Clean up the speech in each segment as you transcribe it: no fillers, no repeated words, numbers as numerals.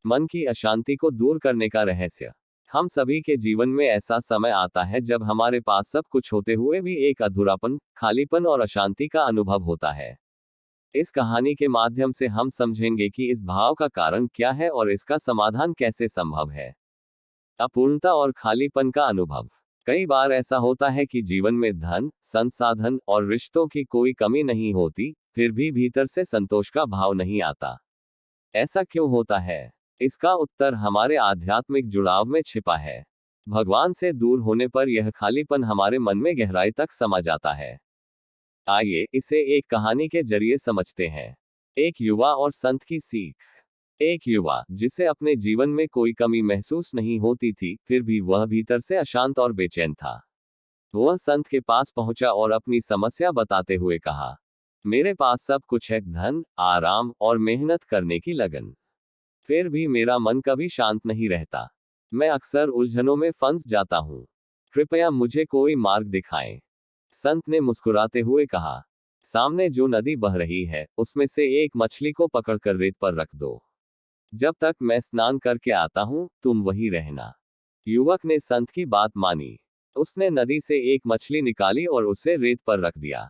मन की अशांति को दूर करने का रहस्य। हम सभी के जीवन में ऐसा समय आता है जब हमारे पास सब कुछ होते हुए भी एक अधूरापन, खालीपन और अशांति का अनुभव होता है। इस कहानी के माध्यम से हम समझेंगे कि इस भाव का कारण क्या है और इसका समाधान कैसे संभव है। अपूर्णता और खालीपन का अनुभव। कई बार ऐसा होता है कि जीवन में धन, संसाधन और रिश्तों की कोई कमी नहीं होती, फिर भी भीतर से संतोष का भाव नहीं आता। ऐसा क्यों होता है? इसका उत्तर हमारे आध्यात्मिक जुड़ाव में छिपा है। भगवान से दूर होने पर यह खालीपन हमारे मन में गहराई तक समा जाता है। आइए इसे एक कहानी के जरिए समझते हैं। एक युवा और संत की सीख। एक युवा, जिसे अपने जीवन में कोई कमी महसूस नहीं होती थी, फिर भी वह भीतर से अशांत और बेचैन था। वह संत के पास पहुंचा और अपनी समस्या बताते हुए कहा, मेरे पास सब कुछ है, धन, आराम और मेहनत करने की लगन। फिर भी मेरा मन कभी शांत नहीं रहता। मैं अक्सर उलझनों में फंस जाता हूँ। कृपया मुझे कोई मार्ग दिखाएं। संत ने मुस्कुराते हुए कहा, सामने जो नदी बह रही है, उसमें से एक मछली को पकड़कर रेत पर रख दो। जब तक मैं स्नान करके आता हूँ, तुम वहीं रहना। युवक ने संत की बात मानी। उसने नदी से एक मछली निकाली और उसे रेत पर रख दिया।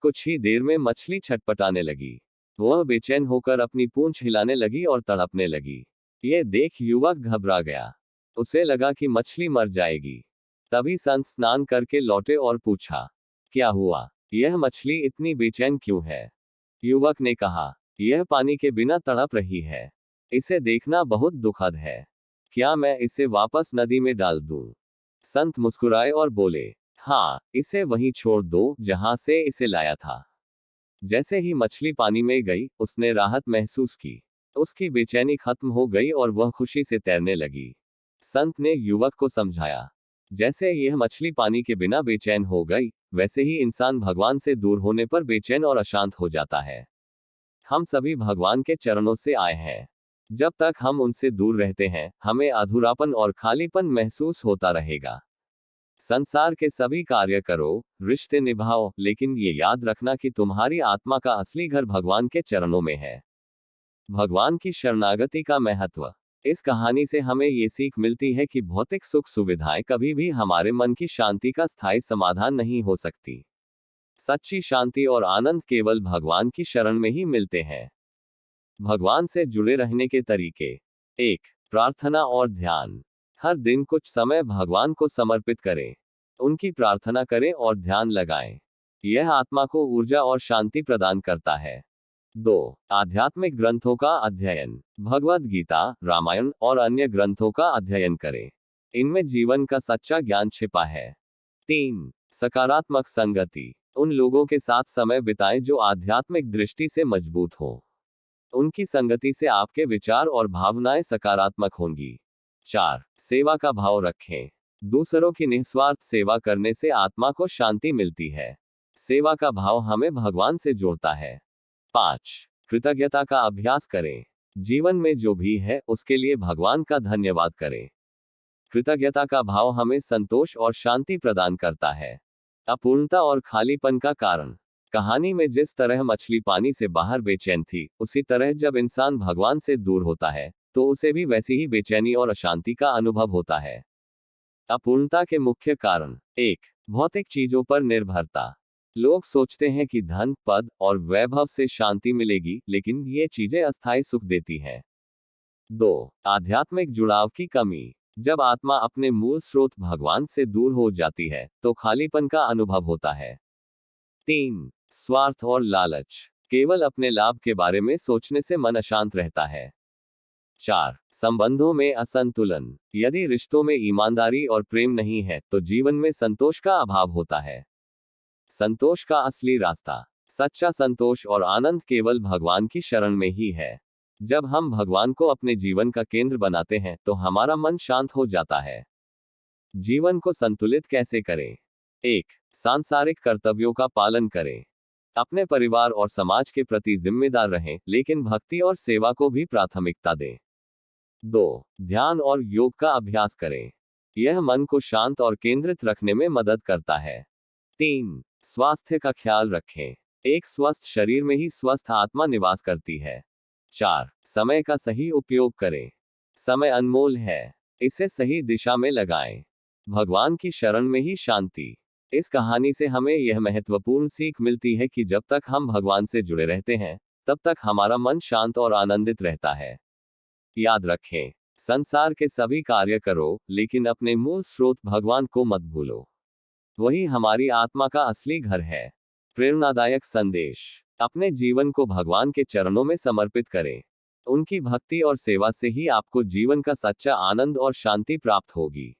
कुछ ही देर में मछली छटपटाने लगी। वह बेचैन होकर अपनी पूंछ हिलाने लगी और तड़पने लगी। यह देख युवक घबरा गया। उसे लगा कि मछली मर जाएगी। तभी संत स्नान करके लौटे और पूछा, क्या हुआ? यह मछली इतनी बेचैन क्यों है? युवक ने कहा, यह पानी के बिना तड़प रही है। इसे देखना बहुत दुखद है। क्या मैं इसे वापस नदी में डाल दूं? संत मुस्कुराए और बोले, हाँ, इसे वहीं छोड़ दो जहां से इसे लाया था। जैसे ही मछली पानी में गई, उसने राहत महसूस की। उसकी बेचैनी खत्म हो गई और वह खुशी से तैरने लगी। संत ने युवक को समझाया, जैसे यह मछली पानी के बिना बेचैन हो गई, वैसे ही इंसान भगवान से दूर होने पर बेचैन और अशांत हो जाता है। हम सभी भगवान के चरणों से आए हैं। जब तक हम उनसे दूर रहते हैं, हमें अधूरापन और खालीपन महसूस होता रहेगा। संसार के सभी कार्य करो, रिश्ते निभाओ, लेकिन ये याद रखना कि तुम्हारी आत्मा का असली घर भगवान के चरणों में है। भगवान की शरणागति का महत्व। इस कहानी से हमें ये सीख मिलती है कि भौतिक सुख सुविधाएं कभी भी हमारे मन की शांति का स्थायी समाधान नहीं हो सकती। सच्ची शांति और आनंद केवल भगवान की शरण में ही मिलते हैं। भगवान से जुड़े रहने के तरीके। 1. प्रार्थना और ध्यान। हर दिन कुछ समय भगवान को समर्पित करें। उनकी प्रार्थना करें और ध्यान लगाएं। यह आत्मा को ऊर्जा और शांति प्रदान करता है। 2. आध्यात्मिक ग्रंथों का अध्ययन। भगवद गीता, रामायण और अन्य ग्रंथों का अध्ययन करें। इनमें जीवन का सच्चा ज्ञान छिपा है। 3. सकारात्मक संगति। उन लोगों के साथ समय बिताएं जो आध्यात्मिक दृष्टि से मजबूत हों। उनकी संगति से आपके विचार और भावनाएं सकारात्मक होंगी। 4. सेवा का भाव रखें। दूसरों की निस्वार्थ सेवा करने से आत्मा को शांति मिलती है। सेवा का भाव हमें भगवान से जोड़ता है। 5. कृतज्ञता का अभ्यास करें। जीवन में जो भी है, उसके लिए भगवान का धन्यवाद करें। कृतज्ञता का भाव हमें संतोष और शांति प्रदान करता है। अपूर्णता और खालीपन का कारण। कहानी में जिस तरह मछली पानी से बाहर बेचैन थी, उसी तरह जब इंसान भगवान से दूर होता है, तो उसे भी वैसी ही बेचैनी और अशांति का अनुभव होता है। अपूर्णता के मुख्य कारण। 1. भौतिक चीजों पर निर्भरता। लोग सोचते हैं कि धन, पद और वैभव से शांति मिलेगी, लेकिन ये चीजें अस्थायी सुख देती हैं। 2. आध्यात्मिक जुड़ाव की कमी। जब आत्मा अपने मूल स्रोत भगवान से दूर हो जाती है, तो खालीपन का अनुभव होता है। 3. स्वार्थ और लालच। केवल अपने लाभ के बारे में सोचने से मन अशांत रहता है। 4. संबंधों में असंतुलन। यदि रिश्तों में ईमानदारी और प्रेम नहीं है, तो जीवन में संतोष का अभाव होता है। संतोष का असली रास्ता। सच्चा संतोष और आनंद केवल भगवान की शरण में ही है। जब हम भगवान को अपने जीवन का केंद्र बनाते हैं, तो हमारा मन शांत हो जाता है। जीवन को संतुलित कैसे करें? 1. सांसारिक कर्तव्यों का पालन करें। अपने परिवार और समाज के प्रति जिम्मेदार रहें, लेकिन भक्ति और सेवा को भी प्राथमिकता दें। 2. ध्यान और योग का अभ्यास करें। यह मन को शांत और केंद्रित रखने में मदद करता है। 3. स्वास्थ्य का ख्याल रखें। एक स्वस्थ शरीर में ही स्वस्थ आत्मा निवास करती है। 4. समय का सही उपयोग करें। समय अनमोल है, इसे सही दिशा में लगाएं। भगवान की शरण में ही शांति। इस कहानी से हमें यह महत्वपूर्ण सीख मिलती है कि जब तक हम भगवान से जुड़े रहते हैं, तब तक हमारा मन शांत और आनंदित रहता है। याद रखें, संसार के सभी कार्य करो, लेकिन अपने मूल स्रोत भगवान को मत भूलो। वही हमारी आत्मा का असली घर है। प्रेरणादायक संदेश। अपने जीवन को भगवान के चरणों में समर्पित करें। उनकी भक्ति और सेवा से ही आपको जीवन का सच्चा आनंद और शांति प्राप्त होगी।